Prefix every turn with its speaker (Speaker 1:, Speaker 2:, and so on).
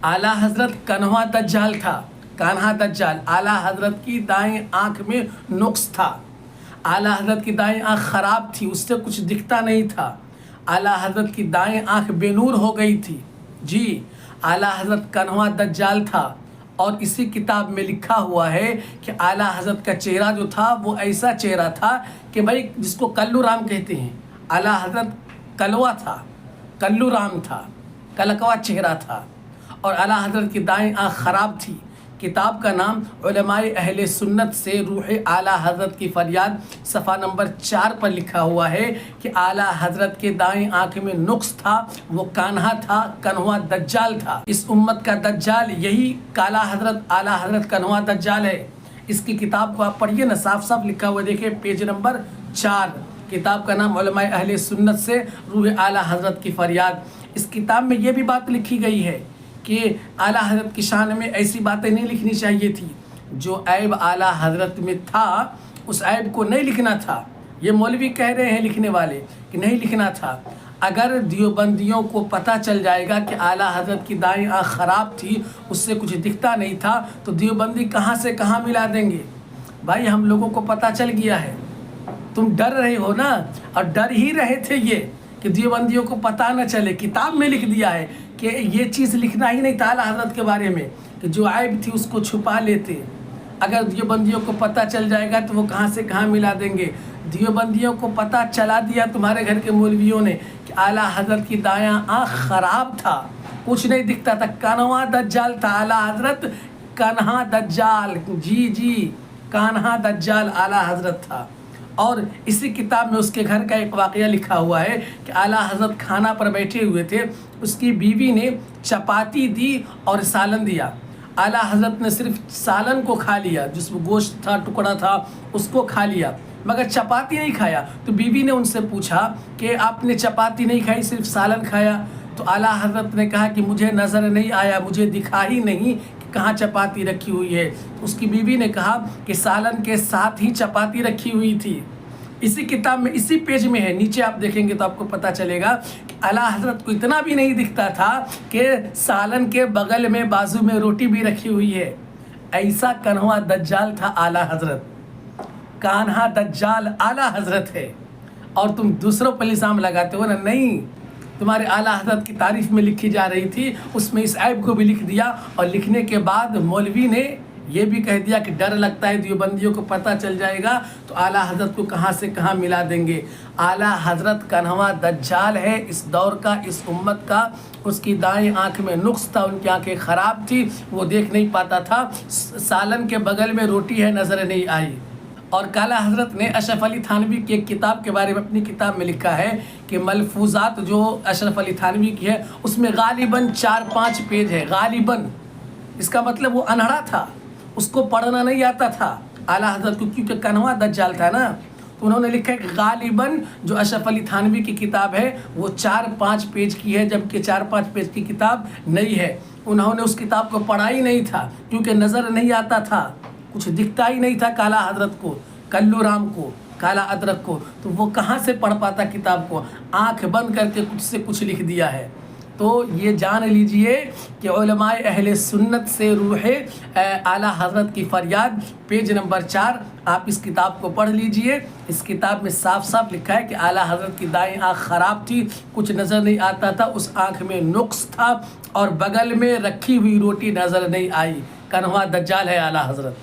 Speaker 1: आला हजरत कन्हवा दज्जाल था, कान्हा दज्जाल। आला हजरत की दाएं आंख में नुक्स था। आला हजरत की दाएं आंख ख़राब थी, उससे कुछ दिखता नहीं था। आला हजरत की दाएं आंख बेनूर हो गई थी। जी, आला हजरत कन्हवा दज्जाल था। और इसी किताब में लिखा हुआ है कि आला हजरत का चेहरा जो था वो ऐसा चेहरा था कि भाई जिसको कल्लू राम कहते हैं। आला हजरत कलवा था, कल्लू राम था, कलकवा चेहरा था। और आला हजरत की दाएं आँख ख़राब थी। किताब का नाम उलमाए अहले सुन्नत से रूह आला हजरत की फरियाद सफ़ा नंबर 4 पर लिखा हुआ है कि आला हजरत के दाएं आँख में नुक्स था, वो कान्हा था, कन्हवा दज्जाल था। इस उम्मत का दज्जाल यही काला हजरत आला हजरत कन्हवा दज्जाल है। इसकी किताब को आप पढ़िए ना, साफ साफ लिखा हुआ देखिए, पेज नंबर 4। किताब का नाम उलमाए अहले सुन्नत से रूह आला हजरत की फरियाद। इस किताब में ये भी बात लिखी गई है कि आला हजरत की शान में ऐसी बातें नहीं लिखनी चाहिए थी। जो ऐब आला हजरत में था उस ऐब को नहीं लिखना था। ये मौलवी कह रहे हैं लिखने वाले कि नहीं लिखना था। अगर देवबंदियों को पता चल जाएगा कि आला हजरत की दाएं आँख ख़राब थी, उससे कुछ दिखता नहीं था, तो देवबंदी कहाँ से कहाँ मिला देंगे। भाई हम लोगों को पता चल गया है, तुम डर रहे हो ना, और डर ही रहे थे ये कि देवबंदियों को पता न चले। किताब में लिख दिया है कि ये चीज़ लिखना ही नहीं था आला हजरत के बारे में कि जो ऐब थी उसको छुपा लेते। अगर देवबंदियों को पता चल जाएगा तो वो कहाँ से कहाँ मिला देंगे। देवबंदियों को पता चला दिया तुम्हारे घर के मौलवियों ने कि आला हजरत की दायां आँख ख़राब था, कुछ नहीं दिखता था, कन्हवा दज्जाल था। आला हजरत कन्हा दज्जाल, जी जी, कान्हा दज्जाल आला हजरत था। और इसी किताब में उसके घर का एक वाक़या लिखा हुआ है कि आला हजरत खाना पर बैठे हुए थे, उसकी बीवी ने चपाती दी और सालन दिया। आला हजरत ने सिर्फ सालन को खा लिया, जिसमें गोश्त था, टुकड़ा था, उसको खा लिया, मगर चपाती नहीं खाया। तो बीवी ने उनसे पूछा कि आपने चपाती नहीं खाई, सिर्फ सालन खाया? तो आला हजरत ने कहा कि मुझे नज़र नहीं आया, मुझे दिखा ही नहीं कहाँ चपाती रखी हुई है। तो उसकी बीवी ने कहा कि सालन के साथ ही चपाती रखी हुई थी। इसी किताब में इसी पेज में है, नीचे आप देखेंगे तो आपको पता चलेगा कि आला हजरत को इतना भी नहीं दिखता था कि सालन के बगल में बाजू में रोटी भी रखी हुई है। ऐसा कन्हवा दज्जाल था आला हजरत। कान्हा दज्जाल आला हजरत है और तुम दूसरों पर इल्ज़ाम लगाते हो ना। नहीं, तुम्हारे आला हजरत की तारीफ़ में लिखी जा रही थी, उसमें इस ऐब को भी लिख दिया। और लिखने के बाद मौलवी ने ये भी कह दिया कि डर लगता है देवबंदियों को पता चल जाएगा तो आला हजरत को कहाँ से कहाँ मिला देंगे। आला हजरत कन्हवा दज्जाल है इस दौर का, इस उम्मत का। उसकी दाएं आँख में नुक्स था, उनकी आँखें ख़राब थी, वो देख नहीं पाता था। सालन के बगल में रोटी है, नज़र नहीं आई। और काला हजरत ने अशरफ अली थानवी की एक किताब के बारे में अपनी किताब में लिखा है कि मलफूजात जो अशरफ अली थानवी की है उसमें गालिबन 4-5 पेज है। गालिबन इसका मतलब वो अनहड़ा था, उसको पढ़ना नहीं आता था आला हजरत को, क्योंकि कन्हवा दज्जाल था ना। तो उन्होंने लिखा है कि गालिबन जो अशरफ अली थानवी की किताब है वो 4-5 पेज की है, जबकि 4-5 पेज की किताब नहीं है। उन्होंने उस किताब को पढ़ा ही नहीं था क्योंकि नज़र नहीं आता था, कुछ दिखता ही नहीं था काला हजरत को, कल्लू राम को, काला अदरक को। तो वो कहाँ से पढ़ पाता किताब को। आँख बंद करके कुछ से कुछ लिख दिया है। तो ये जान लीजिए कि उलमाए अहले सुन्नत से रूह आला हजरत की फरियाद, पेज नंबर 4, आप इस किताब को पढ़ लीजिए। इस किताब में साफ साफ लिखा है कि आला हजरत की दाएं आँख ख़राब थी, कुछ नज़र नहीं आता था, उस आँख में नुक्स था और बगल में रखी हुई रोटी नज़र नहीं आई। कन्हवा दज्जाल है आला हजरत।